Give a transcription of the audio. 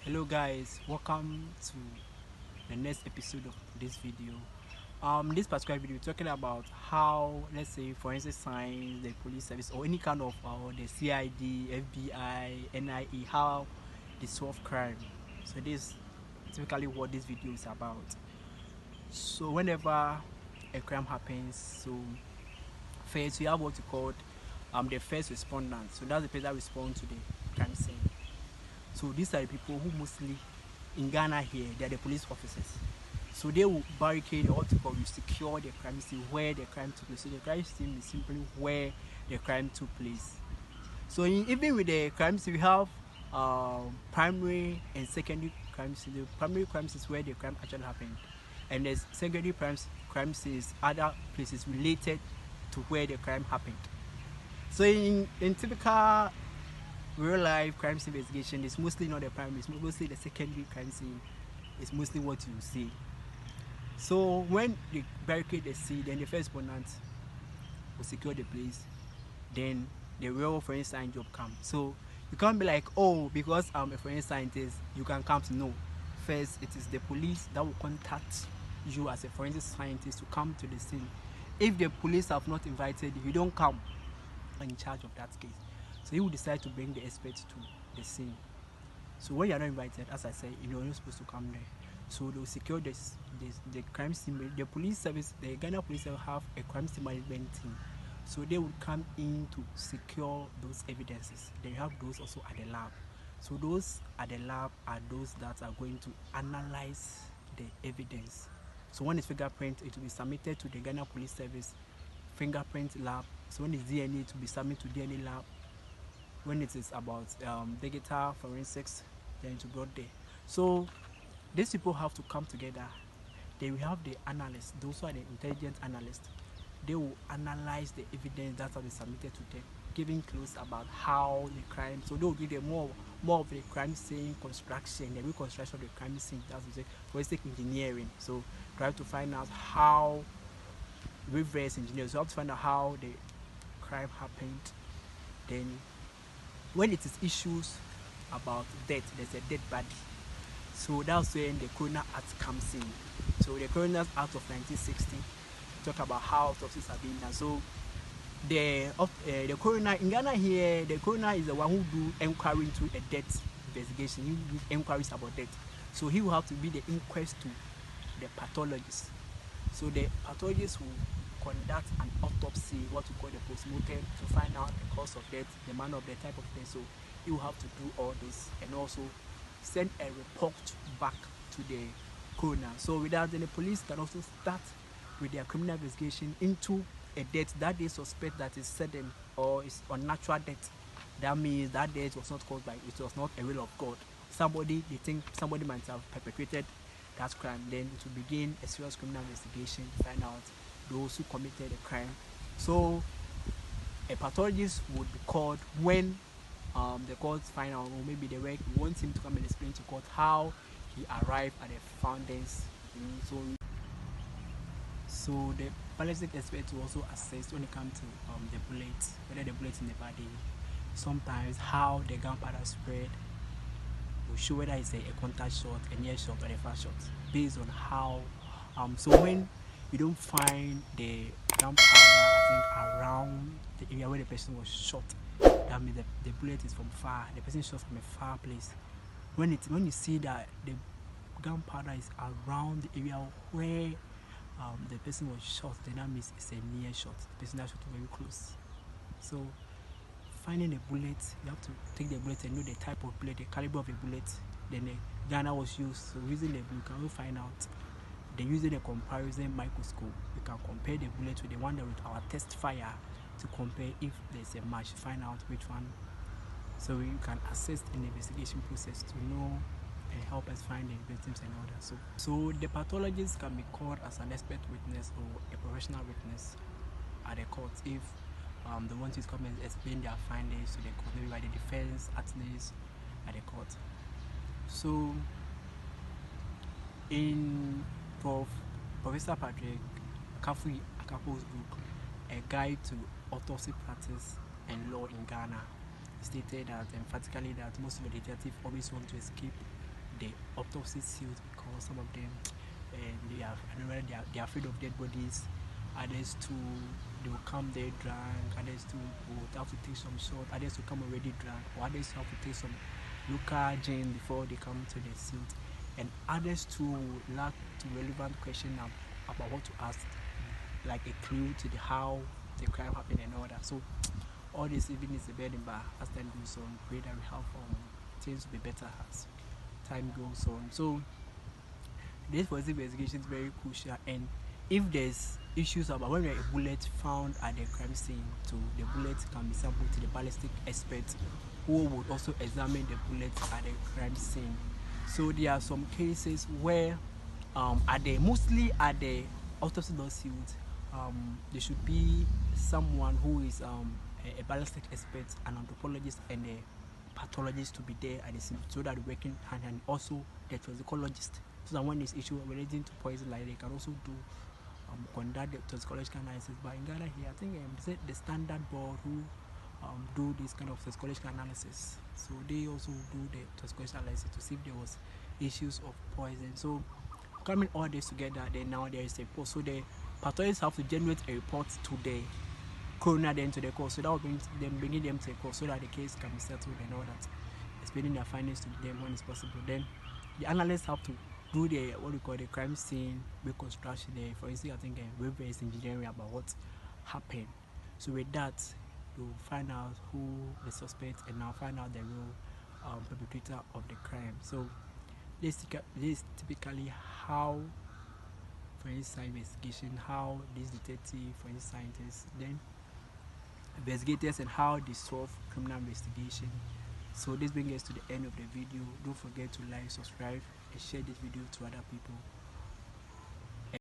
Hello guys, welcome to the next episode of this video. This particular video we're talking about how, let's say, forensic science, the police service, or any kind of the CID, FBI, NIE, how they solve crime. So this is typically what this video is about. So whenever a crime happens, so first we have what you call the first respondent. So that's the person that responds to the crime scene. So these are the people who mostly in Ghana here, they are the police officers. So they will barricade or what you call secure the crime scene where the crime took place. So the crime scene is simply where the crime took place. So even with the crime scene, we have primary and secondary crime scene. The primary crime scene is where the crime actually happened, and there's secondary crime scenes other places related to where the crime happened. So in typical real life crime scene investigation, it's mostly not the primary, it's mostly the secondary crime scene. It's mostly what you see. So when they barricade the scene, then the first respondent will secure the place, then the real forensic science job comes. So you can't be like, oh, because I'm a forensic scientist, you can come to know. First, it is the police that will contact you as a forensic scientist to come to the scene. If the police have not invited you, you don't come in charge of that case. So you will decide to bring the experts to the scene. So when you are not invited, as I said, you're not supposed to come there. So they will secure the crime scene. The police service, the Ghana police service have a crime scene management team. So they will come in to secure those evidences. Then you have those also at the lab. So those at the lab are those that are going to analyze the evidence. So when it's fingerprint, it will be submitted to the Ghana police service fingerprint lab. So when it's DNA, it will be submitted to DNA lab. When it is about digital forensics, then it will be brought there. So these people have to come together. They will have the analysts, those who are the intelligence analysts. They will analyze the evidence that has been submitted to them, giving clues about how the crime. So they will give them more of the crime scene construction, the reconstruction of the crime scene. That's what forensic engineering. So try to find out how reverse engineers. So you have to find out how the crime happened. Then when it is issues about death, there's a dead body. So that's when the Coroner Act comes in. So the Coroner Act of 1960 talk about how autopsies are being done. So the coroner in Ghana here, the coroner is the one who do inquiry into a death investigation. He do inquiries about death. So he will have to be the inquest to the pathologist. So the pathologist will conduct an autopsy, what we call the postmortem, to find out the cause of death, the manner of the type of death. So he will have to do all this and also send a report back to the coroner. So with that, then the police can also start with their criminal investigation into a death that they suspect that is sudden or is unnatural death. That means that death was not caused by, it was not a will of God. They think somebody might have perpetrated that crime. Then it will begin a serious criminal investigation to find out those who committed the crime. So a pathologist would be called when the court find out, or maybe they want him to come and explain to court how he arrived at the findings. So the ballistic expert will also assess when it comes to the bullets, whether the bullets in the body, sometimes how the gunpowder spread, will show whether it's a contact shot, a near shot, or a fast shot, based on how. So when you don't find the gunpowder, I think around the area where the person was shot, that means the bullet is from far. The person shot from a far place. When you see that the gunpowder is around the area where the person was shot, then that means it's a near shot. The person that shot very close. So finding a bullet, you have to take the bullet and know the type of bullet, the caliber of a bullet. Then the gunner was used. So using the bullet, you can find out. Then using a comparison microscope, we can compare the bullet with the one that with our test fire to compare if there's a match, find out which one. So you can assist in the investigation process to know and help us find the victims and all that. So the pathologist can be called as an expert witness or a professional witness at the court if they want to come and explain their findings to the court, maybe by the defense attorneys at the court. So in Professor Patrick Kafui Akapo's book, A Guide to Autopsy Practice and Law in Ghana, stated that emphatically that most of the detectives always want to escape the autopsy suit, because some of them they are afraid of dead bodies. Others too, they will come there drunk. Others too will have to take some shot. Others will come already drunk, or others have to take some local gin before they come to the suit. And others too will lack to relevant question about what to ask, like a clue to the how the crime happened and all that. So all this even is a burden, but as time goes on, pray that we have things will be better as time goes on. So this forensic investigation is very crucial, and if there's issues about when a bullet found at the crime scene, so the bullet can be sampled to the ballistic expert, who would also examine the bullet at the crime scene. So there are some cases where mostly at the autopsy lawsuit, there should be someone who is a ballistic expert, an anthropologist, and a pathologist to be there at the scene, so that they're working hand in hand. Also the toxicologist, so that when this issue relating to poison, like they can also do conduct the toxicological analysis. But in Ghana here, I think the standard board who do this kind of toxicological analysis, so they also do the toxicological analysis to see if there was issues of poison. So coming all this together, then now there is a report. So the pathologists have to generate a report to the coroner, then to the court, so that will bring them to the court, so that the case can be settled and all that, explaining their findings to them when it's possible. Then the analysts have to do the what we call the crime scene reconstruction. For instance, I think reverse engineering about what happened. So with that, you'll find out who the suspect, and now find out the real perpetrator of the crime. So this is typically how forensic investigation, how this detective, forensic scientists, then investigators, and how they solve criminal investigation. So this brings us to the end of the video. Don't forget to like, subscribe, and share this video to other people.